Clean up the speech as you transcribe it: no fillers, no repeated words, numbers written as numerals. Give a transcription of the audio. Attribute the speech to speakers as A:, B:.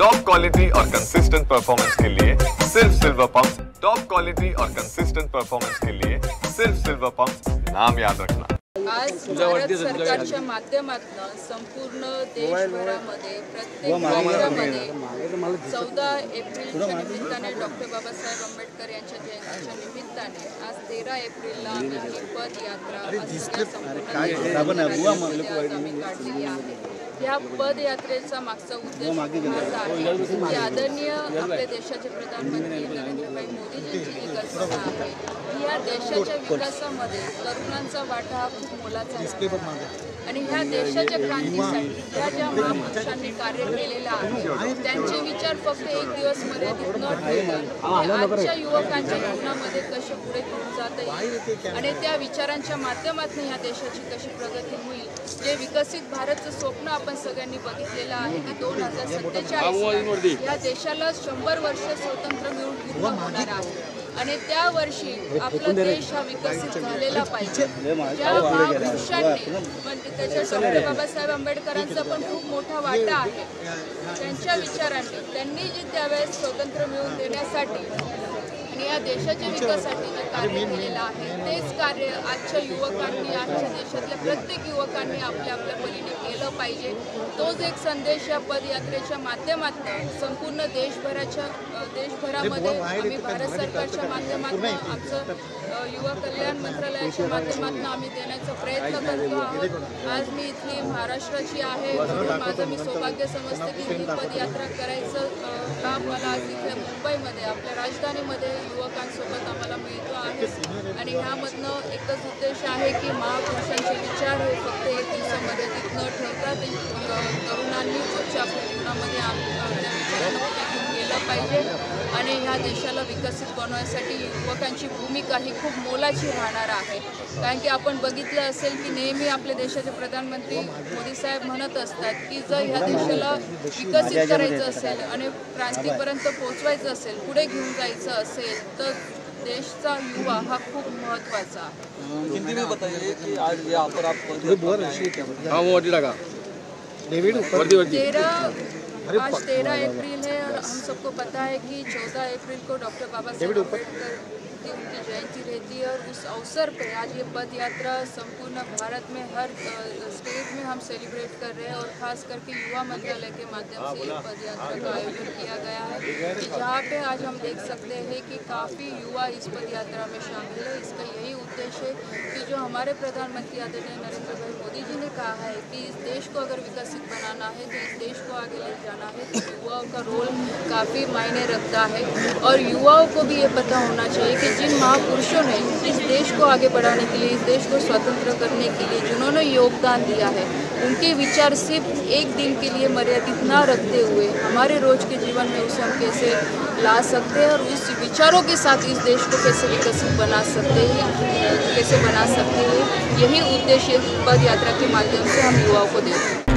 A: Top quality और consistent performance के लिए सिर्फ सिल्वर पंप्स। टॉप क्वालिटी और कंसिस्टेंट परफॉर्मेंस के लिए सिर्फ सिल्वर पंप्स, नाम याद रखना।
B: आज भारत सरकारच्या माध्यमातून संपूर्ण देशभरामध्ये प्रत्येक जिल्ह्यामध्ये 14 एप्रिलच्या निमित्ताने डॉक्टर बाबासाहेब आंबेडकर यांच्या जयंतीच्या निमित्ताने आज 13 एप्रिलला आम्ही ही पदयात्रा आम्ही काढलेली आहे। या पदयात्रेचा मागचा उद्देश हाच आहे की आदरणीय आपल्या देशाचे प्रधानमंत्री नरेंद्रभाई मोदीजींची जी कल्पना आहे की या देशाच्या विकासामध्ये तरुणांचा वाटा हा खूप मोलाचा आहे आणि ह्या देशाच्या क्रांतीसाठी ज्या महापुरुषांनी कार्य केलेलं आहे त्यांचे विचार फक्त एक दिवस मर्यादित न ठेवता आजच्या युवकांच्या जीवनामध्ये कसे पुढे घेऊन जाता येईल आणि त्या विचारांच्या माध्यमातून ह्या देशाची कशी प्रगती होईल। जे विकसित भारतचं स्वप्न आपण सगळ्यांनी बघितलेलं आहे की 2047 या देशाला 100 वर्ष स्वातंत्र्य मिळून पूर्ण होणार आहे आणि त्या वर्षी आपला देश हा विकसित झालेला पाहिजे। ज्या महापुरुषांनी म्हणजे त्याच्या डॉक्टर बाबासाहेब आंबेडकरांचा पण खूप मोठा वाटा आहे। त्यांच्या विचारांनी त्यांनी जे त्यावेळेस स्वातंत्र्य मिळवून देण्यासाठी आणि या देशाच्या विकासासाठी जे कार्य केलेलं आहे तेच कार्य आजच्या युवकांनी आजच्या देशातल्या प्रत्येक युवकांनी आपल्या परीने केलं पाहिजे। तोच एक संदेश या पदयात्रेच्या माध्यमातून संपूर्ण देशभरामध्ये आम्ही भारत सरकारच्या माध्यमातून आमचं युवा कल्याण मंत्रालयाच्या माध्यमातून आम्ही देण्याचा प्रयत्न करतो आहोत। आज मी इथली महाराष्ट्राची आहे, माझं मी सौभाग्य समजते की ही पदयात्रा करायचं काम मला आज इथे मुंबईमध्ये आपल्या राजधानीमध्ये युवकांसोबत आम्हाला मिळतो आहे आणि ह्यामधनं एकच उद्देश आहे की महापुरुषांचे विचार हे फक्त एक दिवसामध्ये न ठेवता ते तरुणांनी आपल्या जीवनामध्ये आपल्या विचारांना घेऊन गेलं पाहिजे आणि ह्या देशाला विकसित बनवण्यासाठी युवकांची भूमिका ही खूप मोलाची राहणार आहे। कारण की आपण बघितलं असेल की नेहमी आपल्या देशाचे प्रधानमंत्री मोदी साहेब म्हणत असतात की जर ह्या देशाला विकसित करायचं असेल आणि क्रांतीपर्यंत पोहोचवायचं असेल, पुढे घेऊन जायचं असेल तर देशचा युवा हा खूप महत्त्वाचा आहे।
C: हिंदी में बताइए कि आज यहाँ पर आप
B: आज 13 अप्रैल है और हम सबको पता है कि 14 अप्रैल को डॉक्टर बाबा साहेब आंबेडकर की उनकी जयंती रहती है और उस अवसर पे आज ये पद यात्रा संपूर्ण भारत में हर स्टेट में हम सेलिब्रेट कर रहे हैं और ख़ास करके युवा मंत्रालय के माध्यम से ये पद यात्रा का आयोजन किया गया है जहाँ पे आज हम देख सकते हैं कि काफ़ी युवा इस पद यात्रा में शामिल है। इसका यही उद्देश्य है कि जो हमारे प्रधानमंत्री आदरणीय नरेंद्र भाई मोदी जी ने कहा है कि इस देश को अगर विकसित बनाना है तो इस देश को आगे ले जाना है तो युवाओं का रोल काफ़ी मायने रखता है और युवाओं को भी ये पता होना चाहिए कि जिन महापुरुषों ने इस देश को आगे बढ़ाने के लिए, इस देश को स्वतंत्र करने के लिए जिन्होंने योगदान दिया है उनके विचार सिर्फ एक दिन के लिए मर्यादित ना रखते हुए हमारे रोज के जीवन में उसे हम कैसे ला सकते हैं और उस विचारों के साथ इस देश को कैसे विकसित बना सकते हैं, यही उद्देश्य पद यात्रा के माध्यम से हम युवाओं को देते हैं।